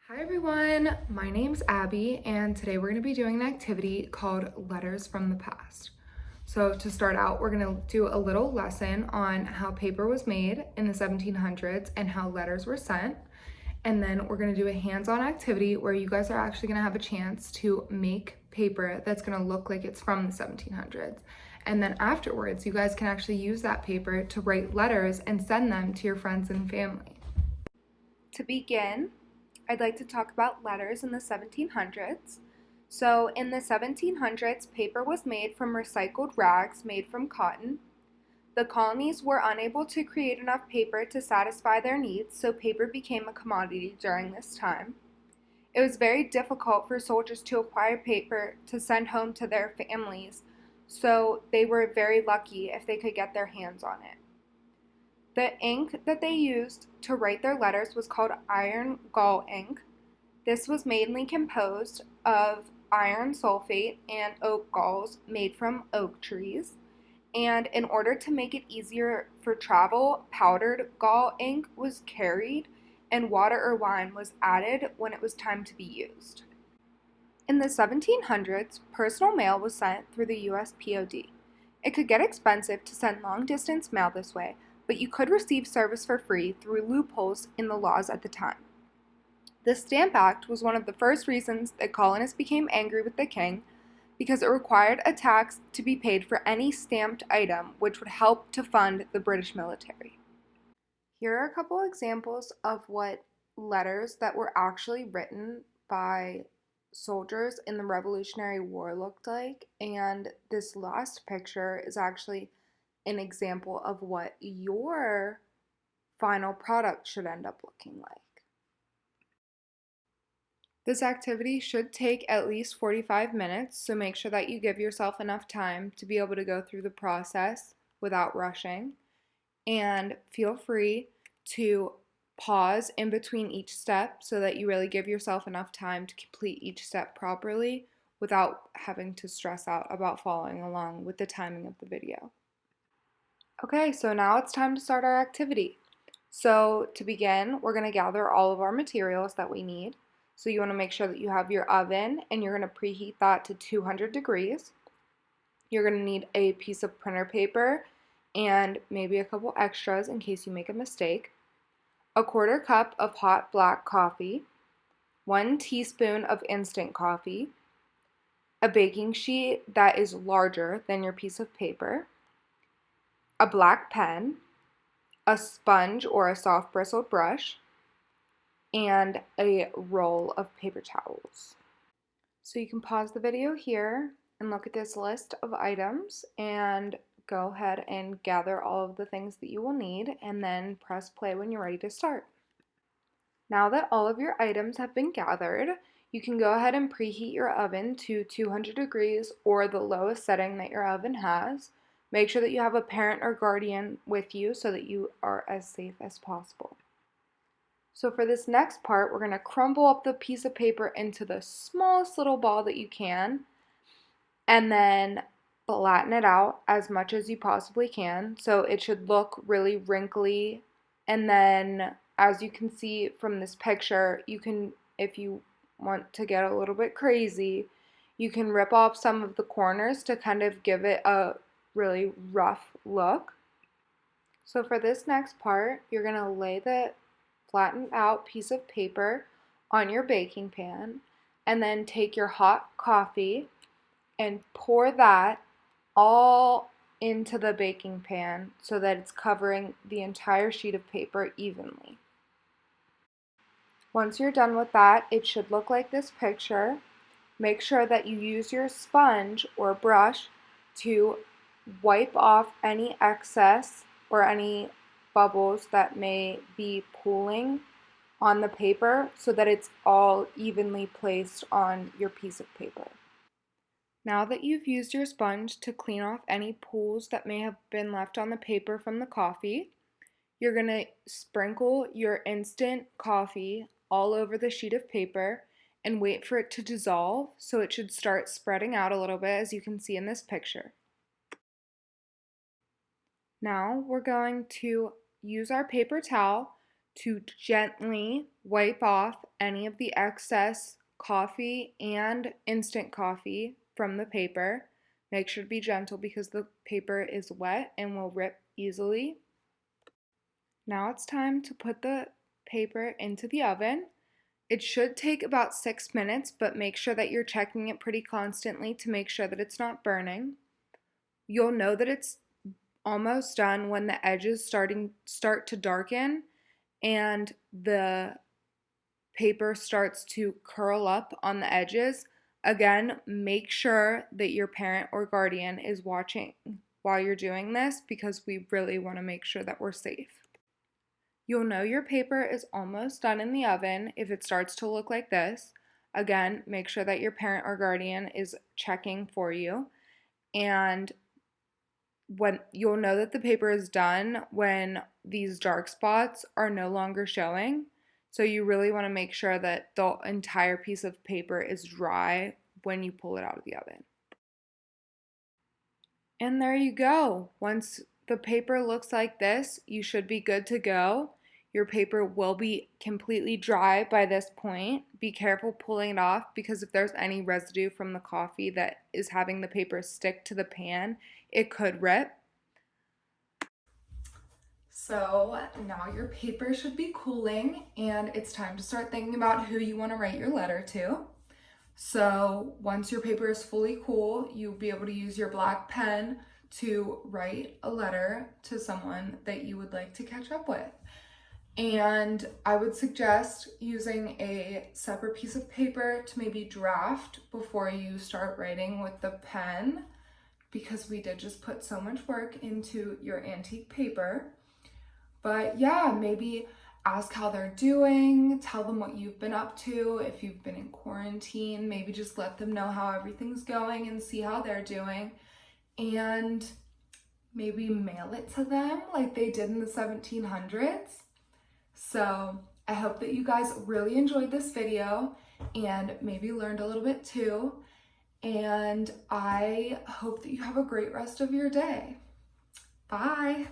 Hi everyone, my name's Abby and today we're going to be doing an activity called Letters from the Past. So to start out, we're going to do a little lesson on how paper was made in the 1700s and how letters were sent. And then we're going to do a hands-on activity where you guys are actually going to have a chance to make paper that's going to look like it's from the 1700s. And then afterwards, you guys can actually use that paper to write letters and send them to your friends and family. To begin, I'd like to talk about letters in the 1700s. So, in the 1700s, paper was made from recycled rags made from cotton. The colonies were unable to create enough paper to satisfy their needs, so paper became a commodity during this time. It was very difficult for soldiers to acquire paper to send home to their families, so they were very lucky if they could get their hands on it. The ink that they used to write their letters was called iron gall ink. This was mainly composed of iron sulfate and oak galls made from oak trees. And in order to make it easier for travel, powdered gall ink was carried and water or wine was added when it was time to be used. In the 1700s, personal mail was sent through the USPOD. It could get expensive to send long-distance mail this way, but you could receive service for free through loopholes in the laws at the time. The Stamp Act was one of the first reasons that colonists became angry with the king because it required a tax to be paid for any stamped item, which would help to fund the British military. Here are a couple examples of what letters that were actually written by soldiers in the Revolutionary War looked like, and this last picture is actually an example of what your final product should end up looking like. This activity should take at least 45 minutes, so make sure that you give yourself enough time to be able to go through the process without rushing. And feel free to pause in between each step so that you really give yourself enough time to complete each step properly without having to stress out about following along with the timing of the video. Okay, so now it's time to start our activity. So to begin, we're going to gather all of our materials that we need. So you want to make sure that you have your oven and you're going to preheat that to 200 degrees. You're going to need a piece of printer paper and maybe a couple extras in case you make a mistake. A quarter cup of hot black coffee, 1 teaspoon of instant coffee, a baking sheet that is larger than your piece of paper, a black pen, a sponge or a soft bristled brush, and a roll of paper towels. So you can pause the video here and look at this list of items and go ahead and gather all of the things that you will need and then press play when you're ready to start. Now that all of your items have been gathered, you can go ahead and preheat your oven to 200 degrees or the lowest setting that your oven has. Make sure that you have a parent or guardian with you so that you are as safe as possible. So for this next part, we're going to crumble up the piece of paper into the smallest little ball that you can and then flatten it out as much as you possibly can. So it should look really wrinkly. And then as you can see from this picture, you can, if you want to get a little bit crazy, you can rip off some of the corners to kind of give it a really rough look. So for this next part, you're going to lay the flattened out piece of paper on your baking pan and then take your hot coffee and pour that all into the baking pan so that it's covering the entire sheet of paper evenly. Once you're done with that, it should look like this picture. Make sure that you use your sponge or brush to wipe off any excess or any bubbles that may be pooling on the paper so that it's all evenly placed on your piece of paper. Now that you've used your sponge to clean off any pools that may have been left on the paper from the coffee, you're going to sprinkle your instant coffee all over the sheet of paper and wait for it to dissolve, so it should start spreading out a little bit as you can see in this picture. Now we're going to use our paper towel to gently wipe off any of the excess coffee and instant coffee from the paper. Make sure to be gentle because the paper is wet and will rip easily. Now it's time to put the paper into the oven. It should take about 6 minutes, but make sure that you're checking it pretty constantly to make sure that it's not burning. You'll know that it's almost done when the edges start to darken and the paper starts to curl up on the edges. Again, make sure that your parent or guardian is watching while you're doing this because we really want to make sure that we're safe. You'll know your paper is almost done in the oven if it starts to look like this. Again, make sure that your parent or guardian is checking for you. And when you'll know that the paper is done when these dark spots are no longer showing. So you really want to make sure that the entire piece of paper is dry when you pull it out of the oven. And there you go. Once the paper looks like this, you should be good to go. Your paper will be completely dry by this point. Be careful pulling it off because if there's any residue from the coffee that is having the paper stick to the pan, it could rip. So now your paper should be cooling and it's time to start thinking about who you want to write your letter to. So once your paper is fully cool, you'll be able to use your black pen to write a letter to someone that you would like to catch up with. And I would suggest using a separate piece of paper to maybe draft before you start writing with the pen, because we did just put so much work into your antique paper. But yeah, maybe ask how they're doing, tell them what you've been up to. If you've been in quarantine, maybe just let them know how everything's going and see how they're doing. And maybe mail it to them like they did in the 1700s. So I hope that you guys really enjoyed this video and maybe learned a little bit too. And I hope that you have a great rest of your day. Bye.